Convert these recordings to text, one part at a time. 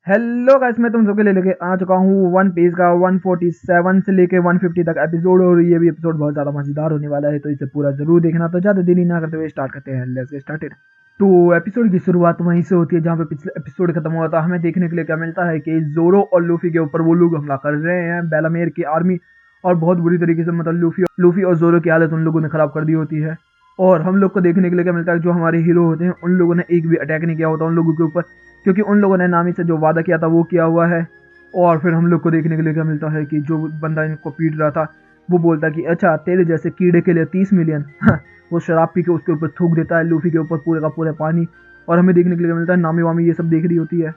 Hello guys, मैं तुम सबके लिए लेके आ चुका हूँ वन पीस का 147 से लेके 150 तक एपिसोड। और ये भी एपिसोड बहुत ज़्यादा मज़ेदार होने वाला है, तो इसे पूरा ज़रूर देखना। तो ज़्यादा देरी ना करते हुए स्टार्ट करते हैं। Let's get started. तो एपिसोड की शुरुआत वहीं से होती है जहाँ पे पिछले एपिसोड खत्म हुआ था। हमें देखने के लिए क्या मिलता है कि जोरो और लूफी के ऊपर वो लोग हमला कर रहे हैं, बेलामेर की आर्मी। और बहुत बुरी तरीके से मतलब लूफी और जोरो की हालत उन लोगों ने खराब कर दी होती है। और हम लोग को देखने के लिए क्या मिलता है, जो हमारे हीरो होते हैं उन लोगों ने एक भी अटैक नहीं किया होता उन लोगों के ऊपर, क्योंकि उन लोगों ने नामी से जो वादा किया था वो किया हुआ है। और फिर हम लोग को देखने के लिए क्या मिलता है कि जो बंदा इनको पीट रहा था वो बोलता है कि अच्छा, तेरे जैसे कीड़े के लिए 30 मिलियन। वो शराब पी के उसके ऊपर थूक देता है, लूफी के ऊपर पूरे का पूरा पानी। और हमें देखने के लिए मिलता है नामी वामी ये सब देख रही होती है।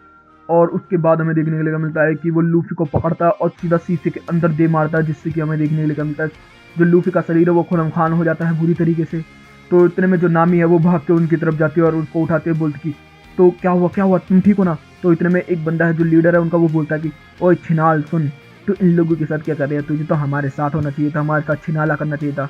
और उसके बाद हमें देखने के लिए मिलता है कि वो लूफी को पकड़ता है और सीधा शीशे के अंदर दे मारता है, जिससे कि हमें देखने के लिए मिलता है जो लूफी का शरीर है वो खून खान हो जाता है बुरी तरीके से। तो इतने में जो नामी है वो भाग के उनकी तरफ जाती है और उनको उठाते हुए बोलती कि तो क्या हुआ, तुम ठीक हो ना। तो इतने में एक बंदा है जो लीडर है उनका, वो बोलता है कि ओए छिनाल सुन, तू इन लोगों के साथ क्या कर रहा है, तुझे तो हमारे साथ होना चाहिए था, हमारे साथ छिनाला करना चाहिए था।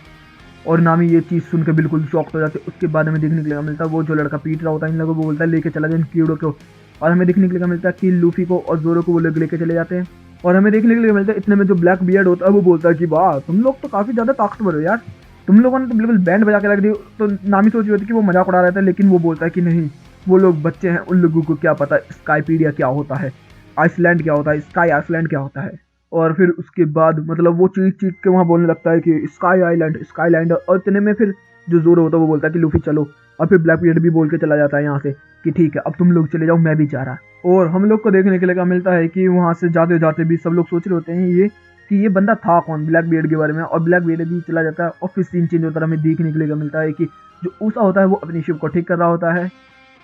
और नामी ये चीज़ सुन के बिल्कुल शॉक हो जाते। उसके बाद हमें देखने के लिए मिलता है वो जो लड़का पीट रहा होता है इन लोगों को, बोलता है लेके चला जाए इन कीड़ों को। और हमें देखने के लिए मिलता है कि लूफी को और जोरो को वो लोग लेके चले जाते हैं। और हमें देखने के लिए मिलता है इतने में जो ब्लैक बियर्ड होता है वो बोलता है कि वाह, तुम लोग तो काफ़ी ज़्यादा ताकतवर हो यार, तुम लोगों ने तो बिल्कुल बैंड बजा के रख दी। तो नामी सोच रही होती है कि वो मजाक उड़ा रहा था, लेकिन वो बोलता है कि नहीं, वो लोग बच्चे हैं, उन लोगों को क्या पता स्काईपीडिया क्या होता है, आइसलैंड क्या होता है, स्काई आइसलैंड क्या होता है। और फिर उसके बाद मतलब वो चीख चीख के वहाँ बोलने लगता है कि स्काई आइलैंड स्काई लैंड। और इतने में फिर जो जोरो होता है वो बोलता है कि लूफी चलो। और फिर ब्लैक बियर्ड भी बोल के चला जाता है यहाँ से कि ठीक है, अब तुम लोग चले जाओ, मैं भी जा रहा। और हम लोग को देखने के लिए क्या मिलता है कि वहाँ से जाते जाते भी सब लोग सोच रहे होते हैं ये कि ये बंदा था कौन ब्लैक बियर्ड के बारे में। और ब्लैक बियर्ड भी चला जाता है और फिर सीन चेंज होता है। हमें देखने के लिए क्या मिलता है कि जो ऊसा होता है वो अपनी शिप को ठीक कर रहा होता है।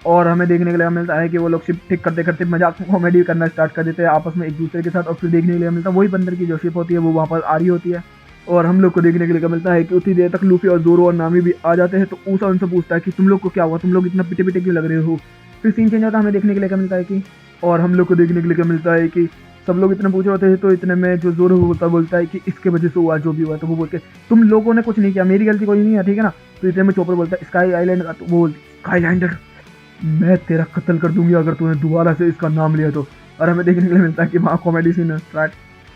और हमें देखने के लिए मिलता है कि वो लोग शिप ठीक करते करते मजाक कॉमेडी करना स्टार्ट कर देते हैं आपस में एक दूसरे के साथ। और फिर देखने के लिए मिलता है वही बंदर की जो शिप होती है वो वहाँ पर आ रही होती है। और हम लोग को देखने के लिए मिलता है कि उतनी देर तक लूफी और जोरो और नामी भी आ जाते हैं। तो ऊसा उनसे पूछता है कि तुम लोग को क्या हुआ, तुम लोग इतना पिटे पिटे क्यों लग रहे हो। फिर सीन चेंज होता है, हमें देखने के लिए मिलता है कि और हम लोग को देखने के लिए मिलता है कि सब लोग इतने पूछ रहे होते हैं। तो इतने में जो जोरो होता है बोलता है कि इसके वजह से हुआ जो भी हुआ। तो वो बोलते तुम लोगों ने कुछ नहीं किया, मेरी गलती कोई नहीं है, ठीक है ना। तो इतने में चोपर बोलता है स्काई आइलैंड का। तो वो स्काई लैंडर, मैं तेरा कत्ल कर दूंगी अगर तूने दोबारा से इसका नाम लिया तो। और हमें देखने के लिए मिलता है कि वहाँ कॉमेडी सीन स्टार्ट।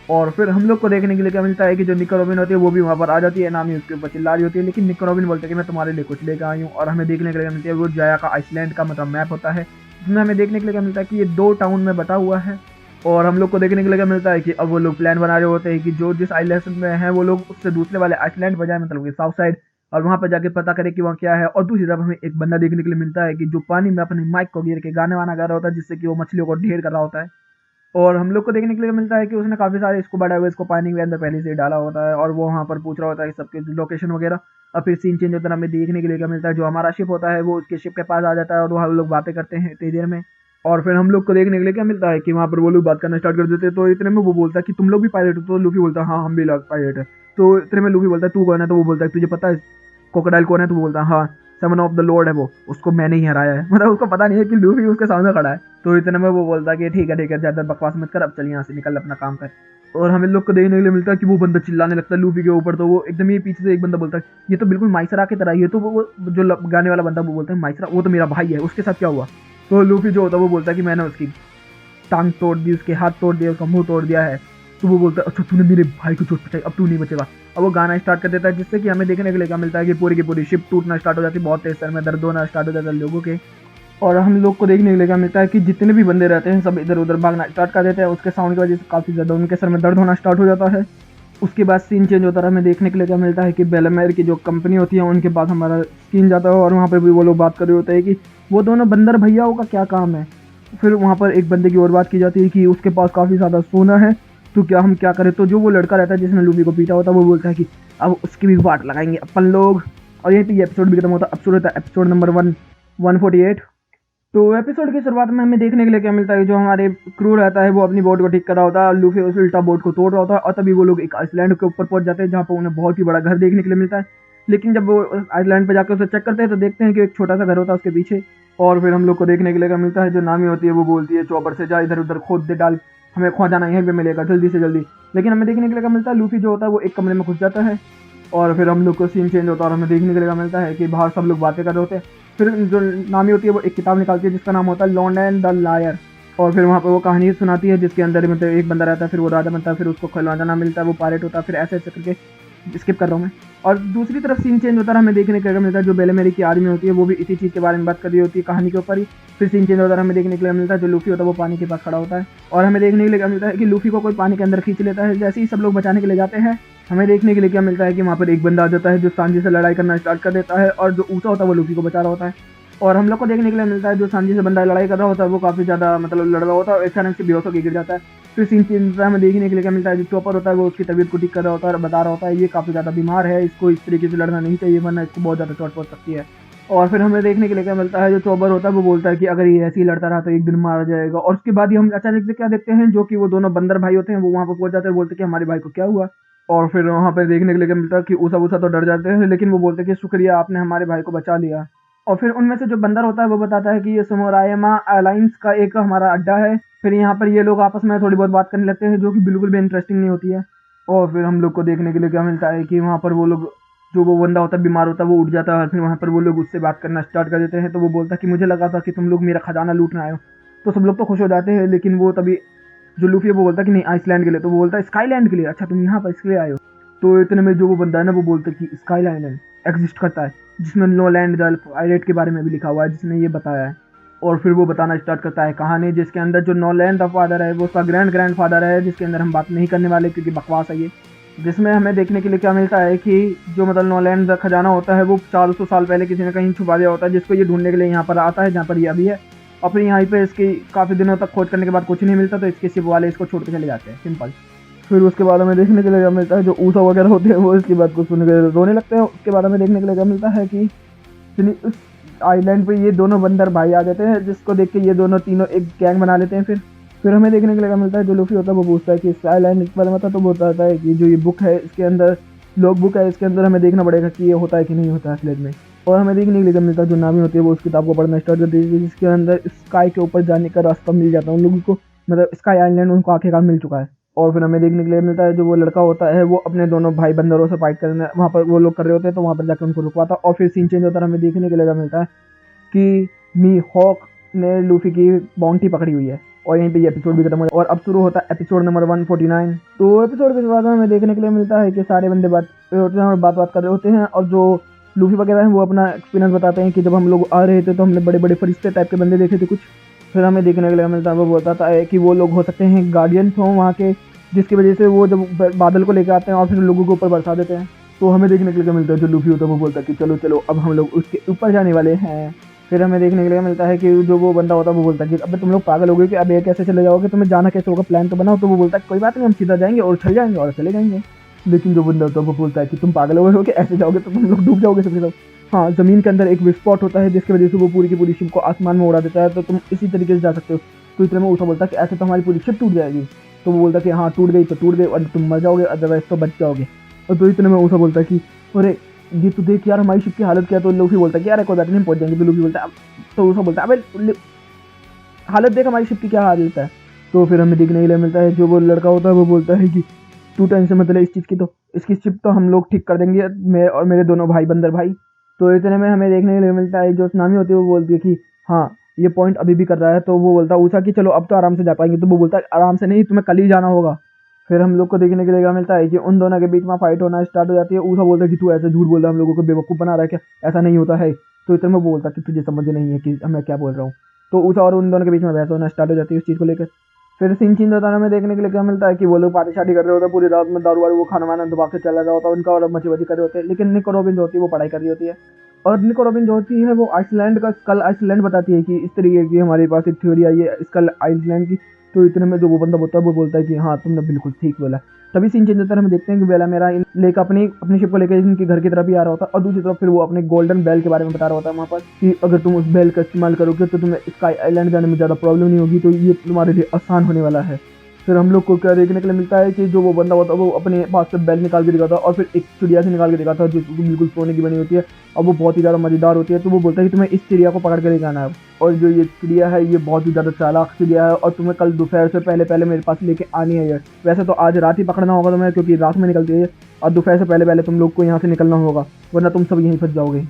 और फिर हम लोग को देखने के लिए क्या मिलता है कि जो निको रॉबिन होती है वो भी वहाँ पर आ जाती है, नामी उसके ऊपर चिल्ला रही होती है, लेकिन निको रॉबिन बोलते हैं कि मैं तुम्हारे लिए कुछ लेकर आई हूँ। और हमें देखने के लिए मिलती है वो जाया का आइसलैंड का मतलब मैप होता है, जिसमें हमें देखने के लिए मिलता है कि ये 2 टाउन में बटा हुआ है। और हम लोग को देखने के लिए मिलता है कि अब वो लोग प्लान बना रहे होते हैं कि जो जिस आइलैंड में है वो लोग उससे दूसरे वाले आइसलैंड बजाय मतलब कि साउथ साइड, और वहाँ पर जाके पता करें कि वहाँ क्या है। और दूसरी तरफ हमें एक बंदा देखने के लिए मिलता है कि जो पानी में अपने माइक को गिर के गाने वाना गा रहा होता है, जिससे कि वो मछलियों को ढेर कर रहा होता है। और हम लोग को देखने के लिए मिलता है कि उसने काफ़ी सारे स्कूबा डाइवर्स को पानी के अंदर पहले से ही डाला होता है, और वो वहाँ पर पूछ रहा होता है सबके लोकेशन वगैरह। और फिर सीन चेंज होता है, हमें देखने के लिए क्या मिलता है जो हमारा शिप होता है वो उसके शिप के पास आ जाता है और वहाँ लोग बातें करते हैं इतनी देर में। और फिर हम लोग को देखने के लिए क्या मिलता है कि वहाँ पर वो लोग बात करना स्टार्ट कर देते हैं। तो इतने में वो बोलता है कि तुम लोग भी पायलट हो। तो लूफी बोलता है हाँ, हम भी लोग पायलट है। तो इतने में लूफी बोलता है तू कौन है। तो वो बोलता है तुझे पता है क्रोकोडाइल कौन है। तो वो बोलता है हाँ, सेवन ऑफ द लॉर्ड है वो, उसको मैंने ही हराया है। मतलब उसको पता नहीं है कि लूफी उसके सामने खड़ा है। तो इतने में वो बोलता है कि ठीक है, ज़्यादा बकवास मत कर, अब चल यहाँ से निकल, अपना काम कर। और हमें लोग को देखने के लिए मिलता है कि वो बंदा चिल्लाने लगता है लूफी के ऊपर। तो वो एकदम ही पीछे से एक बंदा बोलता है ये तो बिल्कुल माइसरा की तरह ही है। तो वो जो गाने वाला बंदा वो बोलता है माइसरा वो तो मेरा भाई है, उसके साथ क्या हुआ। तो लूफी जो होता है वो बोलता है कि मैंने उसकी टांग तोड़ दी, उसके हाथ तोड़ दिया, उसका मुंह तोड़ दिया है। तो वो बोलता है अच्छा, तूने मेरे भाई को चोट पहुंचाई, अब तू नहीं बचेगा। अब वो गाना स्टार्ट कर देता है, जिससे कि हमें देखने के लिए क्या मिलता है कि पूरी की पूरी शिप टूटना स्टार्ट हो जाती है, बहुत तेज सर में दर्द होना स्टार्ट हो जाता है लोगों के। और हम लोग को देखने के लिए क्या मिलता है कि जितने भी बंदे रहते हैं सब इधर उधर भागना स्टार्ट कर देते हैं। उसके साउंड की वजह से काफ़ी ज़्यादा उनके सर में दर्द होना स्टार्ट हो जाता है। उसके बाद सीन चेंज होता है, हमें देखने के लिए क्या मिलता है कि बेलामेर की जो कंपनी होती है उनके पास हमारा सीन जाता है। और वहाँ पर भी वो लोग बात कर रहे होते हैं कि वो दोनों बंदर भैयाओं का क्या काम है। फिर वहाँ पर एक बंदे की और बात की जाती है कि उसके पास काफ़ी ज़्यादा सोना है, तो क्या हम क्या करें। तो जो वो लड़का रहता है जिसने लूबी को पीटा होता है वो बोलता है कि अब उसकी भी वाट लगाएंगे अपन लोग। और यहीं पे ये एपिसोड भी खत्म होता है। एपिसोड होता है एपिसोड नंबर 148। तो एपिसोड की शुरुआत में हमें देखने के लिए क्या मिलता है, जो हमारे क्रू रहता है वो अपनी बोट को ठीक कर रहा होता है और लूफी उस उल्टा बोट को तोड़ रहा होता है। और तभी वो लोग एक आइसलैंड के ऊपर पहुंच जाते हैं, जहाँ पर उन्हें बहुत ही बड़ा घर देखने के लिए मिलता है। लेकिन जब वो आइसलैंड पे जाकर उसे चेक करते हैं तो देखते हैं कि एक छोटा सा घर होता है उसके पीछे। और फिर हम लोग को देखने के लिए क्या मिलता है, जो नामी होती है वो बोलती है चॉपर से जा इधर उधर खोद दे डाल, हमें खो जाना यहीं पे मिलेगा जल्दी से जल्दी। लेकिन हमें देखने के लिए क्या मिलता है, लूफी जो होता है वो एक कमरे में घुस जाता है। और फिर हम लोग को सीन चेंज होता है और हमें देखने के लिए मिलता है कि बाहर सब लोग बातें कर रहे होते हैं। फिर जो नामी होती है वो एक किताब निकालती है जिसका नाम होता है लॉन्ड एंड द लायर। और फिर वहाँ पे वो कहानी सुनाती है जिसके अंदर मतलब एक बंदा रहता है, फिर वो राजा बनता है, फिर उसको खजाना मिलता है, वो पायरेट होता है, फिर ऐसे ऐसे करके स्किप कर रहा हूँ मैं। और दूसरी तरफ सीन चेंज होता है, हमें देखने को मिलता है जो बेलेमेरी की आर्मी होती है वो भी इसी चीज़ के बारे में बात कर रही होती है कहानी के ऊपर ही। फिर सीन चेंज होता है, हमें देखने के लिए मिलता है जो लूफी होता है वो पानी के पास खड़ा होता है और हमें देखने के लिए मिलता है कि लूफी को कोई पानी के अंदर खींच लेता है। जैसे ही सब लोग बचाने के लिए जाते हैं, हमें देखने के लिए क्या मिलता है कि वहाँ पर एक बंदा आ जाता है जो सांजी से लड़ाई करना स्टार्ट कर देता है और जो ऊँचा होता है वो लूफी को बचा रहा होता है। और हम लोग को देखने के लिए मिलता है जो सांजी से बंदा लड़ाई कर रहा होता है वो काफ़ी ज़्यादा मतलब लड़ रहा होता है और अचानक से बेहोश होकर गिर जाता है। फिर सीन चेंज हमें देखने के लिए क्या मिलता है जो चॉपर होता है वो उसकी तबीयत को ठीक कर रहा होता है और बता रहा होता है ये काफ़ी ज़्यादा बीमार है, इसको इस तरीके से लड़ना नहीं चाहिए वरना इसको बहुत ज़्यादा चोट पहुंच सकती है। और फिर हमें देखने के लिए क्या मिलता है जो चॉपर होता है वो बोलता है कि अगर ये ऐसे ही लड़ता रहा तो एक दिन मारा जाएगा। और उसके बाद ही हम अचानक से क्या देखते हैं जो कि वो दोनों बंदर भाई होते हैं वो वहाँ पर पहुंच जाते हैं, बोलते हैं कि हमारे भाई को क्या हुआ। और फिर वहाँ पे देखने के लिए क्या मिलता है कि ऊसा ऊसा तो डर जाते हैं लेकिन वो बोलते हैं कि शुक्रिया आपने हमारे भाई को बचा लिया। और फिर उनमें से जो बंदर होता है वो बताता है कि ये सुमोरायमा अलायंस का एक हमारा अड्डा है। फिर यहाँ पर ये लोग आपस में थोड़ी बहुत बात करने लगते हैं जो कि बिल्कुल भी इंटरेस्टिंग नहीं होती है। और फिर हम लोग को देखने के लिए क्या मिलता है कि वहाँ पर वो लोग जो वो बंदा होता है बीमार होता है वो उठ जाता है और फिर वहाँ पर वो लोग उससे बात करना स्टार्ट कर देते हैं। तो वो बोलता है कि मुझे लगा था कि तुम लोग मेरा खजाना लूटने आए हो। तो सब लोग तो खुश हो जाते हैं लेकिन वो तभी जो लूफी है वो बोलता है कि नहीं आइसलैंड के लिए। तो वो बोलता है स्काईलैंड के लिए, अच्छा तुम यहाँ पर इसके लिए आए हो। तो इतने में जो वो बंदा है ना वो बोलता है कि स्काईलैंड एग्जिस्ट करता है जिसमें नो लैंड द पायरेट के बारे में भी लिखा हुआ है जिसने ये बताया है। और फिर वो बताना स्टार्ट करता है कहानी जिसके अंदर जो नो लैंड द फादर है वो उसका ग्रैंड फादर है जिसके अंदर हम बात नहीं करने वाले क्योंकि बकवास है ये। जिसमें हमें देखने के लिए क्या मिलता है कि जो मतलब नो लैंड द खजाना होता है वो 400 साल पहले किसी ने कहीं छुपा दिया होता है जिसको ये ढूंढने के लिए यहाँ पर आता है जहाँ पर ये अभी है। और फिर यहाँ पे इसकी काफ़ी दिनों तक खोज करने के बाद कुछ नहीं मिलता तो इसके शिप वाले इसको छोड़ के चले जाते हैं, सिंपल। फिर उसके बाद हमें देखने के लिए क्या मिलता है जो ऊसा वगैरह होते हैं वो इसकी बात को सुन के रोने लगते हैं। उसके बाद हमें देखने के लिए क्या मिलता है कि उस आइलैंड पे ये दोनों बंदर भाई आ जाते हैं जिसको देख के ये दोनों तीनों एक गैंग बना लेते हैं। फिर हमें देखने के लिए क्या मिलता है जो लूफी होता है वो पूछता है कि इस आइलैंड के बारे में तो बताता है कि जो ये बुक है इसके अंदर लॉग बुक है इसके अंदर हमें देखना पड़ेगा कि ये होता है कि नहीं होता है असलियत में। और हमें देखने के लिए मिलता है जो नामी होती है वो उस किताब को पढ़ना स्टार्ट करती है जिसके अंदर स्काई के ऊपर जाने का रास्ता मिल जाता है उन लोगों को, मतलब स्काई आइलैंड उनको आखिरकार मिल चुका है। और फिर हमें देखने के लिए मिलता है जो वो लड़का होता है वो अपने दोनों भाई बंदरों से फाइट करने वहाँ पर वो लोग कर रहे होते हैं तो वहाँ पर जाकर उनको रुकवाता है। और फिर सीन चेंज होता है, हमें देखने के लिए मिलता है कि मी हॉक ने लूफी की बाउंटी पकड़ी हुई है। और यहीं पे ये एपिसोड भी खत्म हो जाता है और अब शुरू होता है एपिसोड नंबर 149। तो एपिसोड के बाद हमें देखने के लिए मिलता है कि सारे बंदे बात होते हैं और बात कर रहे होते हैं और जो लूफी वगैरह हैं वो अपना एक्सपीरियंस बताते हैं कि जब हम लोग आ रहे थे तो हमने बड़े बड़े फरिश्ते टाइप के बंदे देखे थे कुछ। फिर हमें देखने के लिए मिलता है वो बताता है कि वो लोग हो सकते हैं गार्डियंस हों वहाँ के जिसकी वजह से वो जब बादल को लेकर आते हैं और फिर लोगों के ऊपर बरसा देते हैं। तो हमें देखने के लिए मिलता है जो लूफी होता है वो बोलता है कि चलो चलो अब हम लोग उसके ऊपर जाने वाले हैं। फिर हमें देखने के लिए मिलता है कि जो वो बंदा होता है वो बोलता है कि अब तुम लोग पागल हो गए कि अब ये कैसे चले जाओगे, तुम्हें जाना कैसे होगा, प्लान तो बनाओ। तो वो बोलता है कोई बात नहीं हम सीधा जाएंगे और चल जाएंगे और चले जाएंगे। लेकिन जो बंदा होता है वो बोलता है कि तुम पागल हो गए हो कि ऐसे जाओगे तो तुम लोग डूब जाओगे सबके सब। हाँ, ज़मीन के अंदर एक विस्फोट होता है जिसकी वजह से वो पूरी की पूरी शिप को आसमान में उड़ा देता है तो तुम इसी तरीके से जा सकते हो। तो इतने में ऊसा बोलता है कि ऐसे तो हमारी पूरी शिप टूट जाएगी। तो वो बोलता है कि हाँ टूट गई तो टूट गई और तुम मर जाओगे अदरवाइज तो बच जाओगे। और तो इतने में ऊसा बोलता है कि अरे ये तो देख यार हमारी शिप की हालत क्या। तो लूफी बोलता है कि यार कोई बात नहीं पहुंच जाएंगे। तो लूफी बोलता है तो ऊसा बोलता है अबे हालत देख हमारी शिप की क्या हालत है। तो फिर हमें देखने के लिए मिलता है जो वो लड़का होता है वो बोलता है कि तू टेंशन मत ले इस चीज़ की, तो इसकी शिप तो हम लोग ठीक कर देंगे मैं और मेरे दोनों भाई बंदर भाई। तो इतने में हमें देखने के लिए मिलता है जो सुनामी होती है वो बोलती है कि हाँ ये पॉइंट अभी भी कर रहा है। तो वो बोलता है ऊषा कि चलो अब तो आराम से जा पाएंगे। तो वो बोलता है आराम से नहीं तुम्हें कल ही जाना होगा। फिर हम लोग को देखने के लिए क्या मिलता है कि उन दोनों के बीच में फाइट होना स्टार्ट हो जाती है। ऊषा बोलता है कि तू ऐसे झूठ बोल रहा है, हम लोगों को बेवकूफ़ बना रहा है क्या, ऐसा नहीं होता है। तो इतने में बोलता है कि तुझे समझ नहीं है कि मैं क्या बोल रहा हूँ। तो ऊषा और उन दोनों के बीच में बहस होना स्टार्ट हो जाती है उस चीज़ को लेकर। फिर सीन चेंज होता है, हमें देखने के लिए क्या मिलता है कि वो लोग पार्टी शादी कर रहे होते हैं पूरी रात में, दारू वारू वो खाना वाना दबा के चला रहा होता है उनका और मची बची कर रहे होते हैं। लेकिन निको रॉबिन जो होती है वो पढ़ाई कर रही होती है। और निको रॉबिन जो होती है वो आइसलैंड का स्कल आइसलैंड बताती है कि इस तरीके की हमारे पास एक थ्योरी आई है स्कल आइसलैंड की। तो इतने में जो वो बंदा होता है वो बोलता है कि हाँ तुमने बिल्कुल ठीक बोला। तभी सीन चेंज होता है, हम देखते हैं कि बेला मेरा लेकर अपनी शिप को लेकर इनके घर की तरफ ही आ रहा होता है और दूसरी तरफ फिर वो अपने गोल्डन बेल के बारे में बता रहा होता है वहाँ पर कि अगर तुम उस बेल का इस्तेमाल करोगे तो तुम्हें स्काई आइलैंड जाने में ज़्यादा प्रॉब्लम नहीं होगी, तो ये तुम्हारे लिए आसान होने वाला है। फिर हम लोग को क्या देखने के लिए मिलता है कि जो वो बंदा होता है वो अपने पास से बेल निकाल के दिखाता है और फिर एक चिड़िया से निकाल के दिखाता है जो बिल्कुल सोने की बनी होती है और वो बहुत ही ज़्यादा मज़ेदार होती है। तो वो बोलता है कि तुम्हें इस चिड़िया को पकड़ के लेके आना है और जो ये चिड़िया है ये बहुत ही ज़्यादा चालाक चिड़िया है और तुम्हें कल दोपहर से पहले पहले मेरे पास लेके आनी है। वैसे तो आज रात ही पकड़ना होगा तुम्हें क्योंकि रात में निकलती है और दोपहर से पहले पहले तुम लोग को यहाँ से निकलना होगा वरना तुम सब यहीं फंस जाओगे।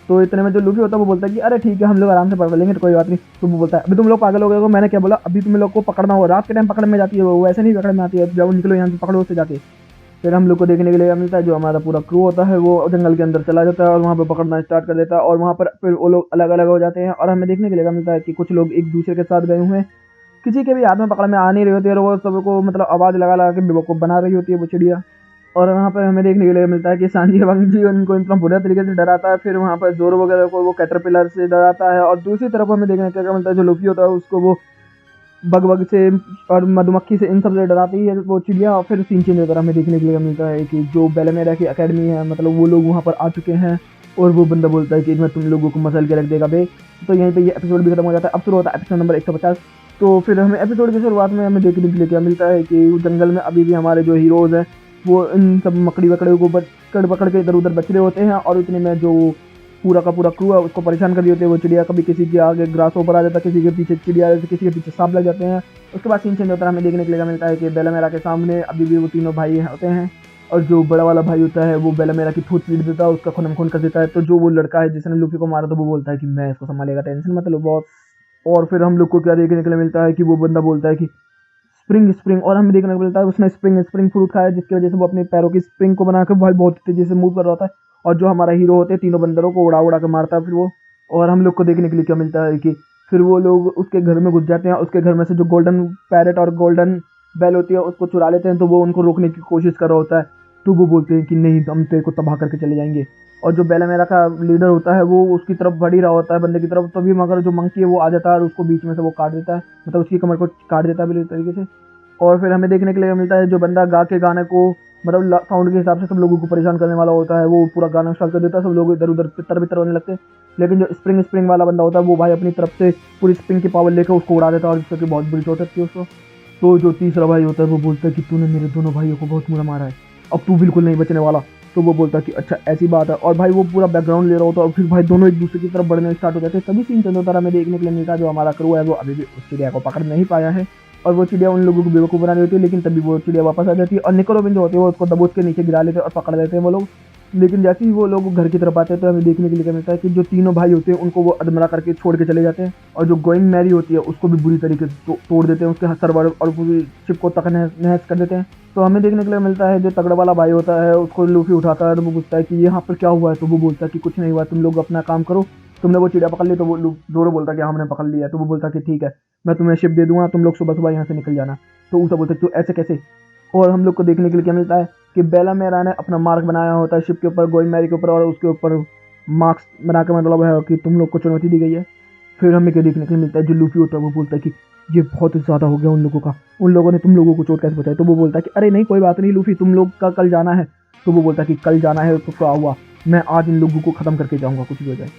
तो इतने में जो लूफी होता है वो बोलता है कि अरे ठीक है हम लोग आराम से पकड़ लेंगे, तो कोई बात नहीं। तो वो बोलता है अभी तुम लोग पागल हो गए हो, मैंने क्या बोला, अभी तुम लोग को पकड़ना होगा, रात के टाइम पकड़ में जाती है वो, वैसे नहीं पकड़ में आती है, जब निकलो यहाँ से पकड़ो उससे जाके। फिर हम लोग को देखने के लिए मिलता है जो हमारा पूरा क्रू होता है वो जंगल के अंदर चला जाता है और वहाँ पे पकड़ना स्टार्ट कर देता है, और वहाँ पर फिर वो लोग अलग अलग हो जाते हैं। और हमें देखने के लिए मिलता है कि कुछ लोग एक दूसरे के साथ गए हुए हैं, किसी के भी हाथ में पकड़ में आ नहीं रही होती है, और वो सबको मतलब आवाज़ लगा लगा के बेवकूफ़ बना रही होती है वो चिड़िया। और वहाँ पर हमें देखने के लिए मिलता है कि सांजी वांजी उनको इतना बुरे तरीके से डराता है, फिर वहाँ पर जोरो वगैरह को वो कैटरपिलर से डराता है, और दूसरी तरफ हमें देखने के लिए मिलता है जो लुफी होता है उसको वो बग बग से और मधुमक्खी से, इन सब से डराती है वो चिड़िया। और फिर सीन चेंज होता है, हमें देखने के लिए मिलता है कि जो बेलमेरा की अकेडमी है, मतलब वो लोग वहाँ पर आ चुके हैं, और वो बंदा बोलता है कि मैं तुम लोगों को मसल के रख देगा बे। तो यहीं पे ये एपिसोड भी खत्म हो जाता है। अब शुरू होता है एपिसोड नंबर 150। तो फिर हमें एपिसोड की शुरुआत में हमें देखने के लिए क्या मिलता है कि जंगल में अभी भी हमारे जो हीरोज़ हैं वो इन सब मकड़ी वकड़ी को पकड़ पकड़ के इधर उधर बच रहे होते हैं, और इतने में जो पूरा का पूरा क्रू है उसको परेशान कर रही होती है वो चिड़िया। कभी किसी के आगे ग्रास ऊपर आ जाता है, किसी के पीछे चिड़िया, किसी के पीछे सांप लग जाते हैं। उसके बाद सीन चेंज होता है, हमें देखने के लिए मिलता है कि बेलामेरा के सामने अभी भी वो तीनों भाई होते हैं, और जो बड़ा वाला भाई होता है वो बेलामेरा की ठोट पीट देता है, उसका खून खून कर देता है। तो जो वो लड़का है जिसने लूफी को मारा तो वो बोलता है कि मैं इसको संभालेगा, टेंशन मत लो बॉस। और फिर हम लोग को क्या देखने के लिए मिलता है कि वो बंदा बोलता है कि स्प्रिंग स्प्रिंग, और हमें देखने को मिलता है उसने स्प्रिंग स्प्रिंग फ्रूट खाया, जिसकी वजह से वो अपने पैरों की स्प्रिंग को बनाकर भाई बहुत तेजी से मूव कर रहा होता है, और जो हमारा हीरो होते हैं तीनों बंदरों को उड़ा उड़ा के मारता है फिर वो। और हम लोग को देखने के लिए क्या मिलता है कि फिर वो लोग उसके घर में घुस जाते हैं, उसके घर में से जो गोल्डन पैरेट और गोल्डन बेल होती है उसको चुरा लेते हैं, तो वो उनको रोकने की कोशिश कर रहा होता है। तो वो बोलते हैं कि नहीं हम तेरे को तबाह करके चले जाएंगे। और जो बेलामेरा का लीडर होता है वो उसकी तरफ बढ़ ही रहा होता है बंदे की तरफ, तभी मगर जो मंकी है वो आ जाता है और उसको बीच में से वो काट देता है, मतलब उसकी कमर को काट देता है बुरी तरीके से। और फिर हमें देखने के लिए मिलता है जो बंदा गा के गाने को मतलब साउंड के हिसाब से सब लोगों को परेशान करने वाला होता है, वो पूरा गाना स्टार्ट कर देता है, सब लोग इधर उधर तितर बितर होने लगते हैं। लेकिन जो स्प्रिंग स्प्रिंग वाला बंदा होता है वो भाई अपनी तरफ से पूरी स्प्रिंग की पावर लेकर उसको उड़ा देता है, और जिससे कि बहुत बुरी चोट लगती है उसको। तो जो तीसरा भाई होता है वो बोलता है कि तूने मेरे दोनों भाइयों को बहुत बुरा मारा है, अब तू बिल्कुल नहीं बचने वाला। तो वो बोलता है कि अच्छा ऐसी बात है, और भाई वो पूरा बैकग्राउंड ले रहा होता है, और फिर भाई दोनों एक दूसरे की तरफ बढ़ने स्टार्ट हो जाते हैं। तभी सीन चंदो तरह में देखने के लिए मिलता है जो हमारा क्रू है वो अभी भी उस चिड़िया को पकड़ नहीं पाया है, और वो चिड़िया उन लोगों को बेवकूफ़ बना रही होती है। लेकिन तभी वो चिड़िया वापस आ जाती है, और निकोरोबिन जो होते हैं वो उसको दबोच के नीचे गिरा लेते हैं और पकड़ लेते हैं वो लोग। लेकिन जैसे ही वो लोग घर की तरफ आते हैं तो हमें देखने के लिए क्या मिलता है कि जो तीनों भाई होते हैं उनको वो अधमरा करके छोड़ के चले जाते हैं, और जो गोइंग मैरी होती है उसको भी बुरी तरीके से तोड़ देते हैं, उसके सर्वर और पूरी शिप को तक नहस कर देते हैं। तो हमें देखने के लिए मिलता है जो तगड़ा वाला भाई होता है उसको लूफी उठाता है, तो वो पूछता है कि यहाँ पर क्या हुआ है, तो वो बोलता है कि कुछ नहीं हुआ, तुम लोग अपना काम करो, तुमने वो चिड़िया पकड़ ली। तो वो जोरो बोलता है कि हमने पकड़ लिया। तो वो बोलता है कि ठीक है मैं तुम्हें शिप दे दूंगा, तुम लोग सुबह सुबह यहाँ से निकल जाना। तो उसे बोलता है तो ऐसे कैसे। और हम लोग को देखने के लिए क्या मिलता है कि बेलामेरा ने अपना मार्क बनाया होता है शिप के ऊपर, गोइंग मैरी के ऊपर, और उसके ऊपर मार्क्स बना के मतलब है कि तुम लोग को चुनौती दी गई है। फिर हमें क्या देखने के लिए मिलता है जो लूफी होता है वो बोलता है कि ये बहुत ज़्यादा हो गया उन लोगों का, उन लोगों ने तुम लोगों को चोट कैसे पहुंचाई। तो वो बोलता है कि अरे नहीं कोई बात नहीं लूफी, तुम लोग का कल जाना है। तो वो बोलता है कि कल जाना है तो क्या हुआ, मैं आज इन लोगों को ख़त्म करके जाऊँगा कुछ भी हो जाए।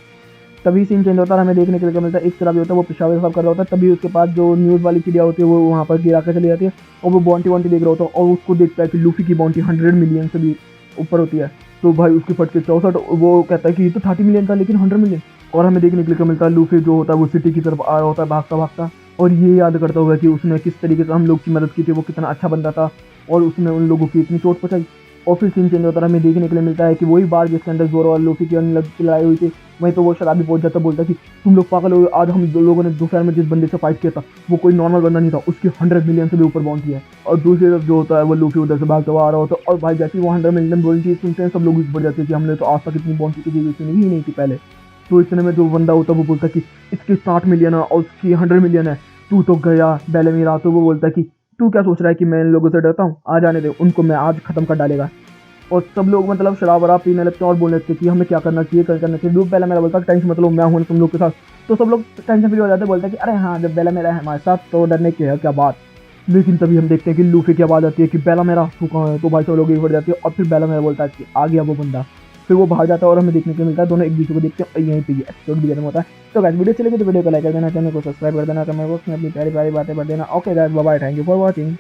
तभी सीन चेंज होता है, हमें देखने के लिए क्या मिलता है एक तरह भी होता है वो पेशावर साहब कर रहा होता है, तभी उसके पास जो न्यूज़ वाली चिड़िया होती है वो वहाँ पर गिरा कर चली जाती है, और वो बाउंटी वाउंटी देख रहा होता है, और उसको देखता है कि लूफी की बाउंटी 100 मिलियन से भी ऊपर होती है। तो भाई उसकी फट के 64, वो कहता है कि ये तो 30 मिलियन था लेकिन 100 मिलियन। और हमें देखने के लिए क्या मिलता है लूफी जो होता है वो सिटी की तरफ आ रहा होता है भागता भागता, और ये याद करता होगा कि उसने किस तरीके से हम लोग की मदद की थी, वो कितना अच्छा बंदा था, और उसने उन लोगों की इतनी चोट पहुंचाई। और फिर सीन चेंज होता है, हमें देखने के लिए मिलता है कि वही बार जिसके अंदर जोरो और लूफी की लड़ाई हुई थी, वहीं तो वो शराबी पहुंच जाता, बोलता कि तुम लोग पागल हो, आज हम दो लोगों ने दोपहर में जिस बंदे से फाइट किया था वो कोई नॉर्मल बंदा नहीं था, उसकी 100 मिलियन से भी ऊपर बाउंड्री है। और दूसरी तरफ जो होता है वो लूफी उधर से भागता हुआ आ रहा होता है, और भाई जैसे ही वो 100 मिलियन बाउंड्री सुनते हैं सब लोग बढ़ जाते हैं कि हमने तो आज तक इतनी बाउंड्री की चीज़ सुनी ही नहीं थी पहले। तो इतने में जो बंदा होता है वो बोलता है कि इसकी 60 मिलियन है और उसकी 100 मिलियन है, तू तो गया बेलेमीरा। तो वो बोलता है कि तू क्या सोच रहा है कि मैं इन लोगों से डरता हूँ, आ जाने दे उनको, मैं आज खत्म कर डालेगा। और सब लोग मतलब शराब वराब पीने लगते हैं और बोलने लगते हैं कि हमें क्या करना चाहिए करना चाहिए। लूप बेला मेरा बोलता है टेंशन मतलब मैं हूँ तुम लोग के साथ। तो सब लोग टेंशन फ्री हो जाते हैं, बोलते हैं कि अरे हाँ जब बेला मेरा है हमारे साथ तो डरने की है क्या बात। लेकिन तभी हम देखते हैं कि लूफी की आवाज़ आती है कि बेला मेरा तू कहाँ है। तो भाई सब लोग एक बढ़ जाती है, और फिर बेला मेरा बोलता है कि आ गया वो बंदा। फिर वो बाहर जाता है और हमें देखने को मिलता है दोनों एक दूसरे को देखते हैं, और यहीं पे ये एपिसोड भी खत्म होता है। तो गाइस वीडियो चलेगी तो वीडियो को लाइक कर देना, चैनल को सब्सक्राइब कर देना, कमेंट बॉक्स में अपनी प्यारी प्यारी बातें कर देना। Okay guys bye bye, thank you for watching.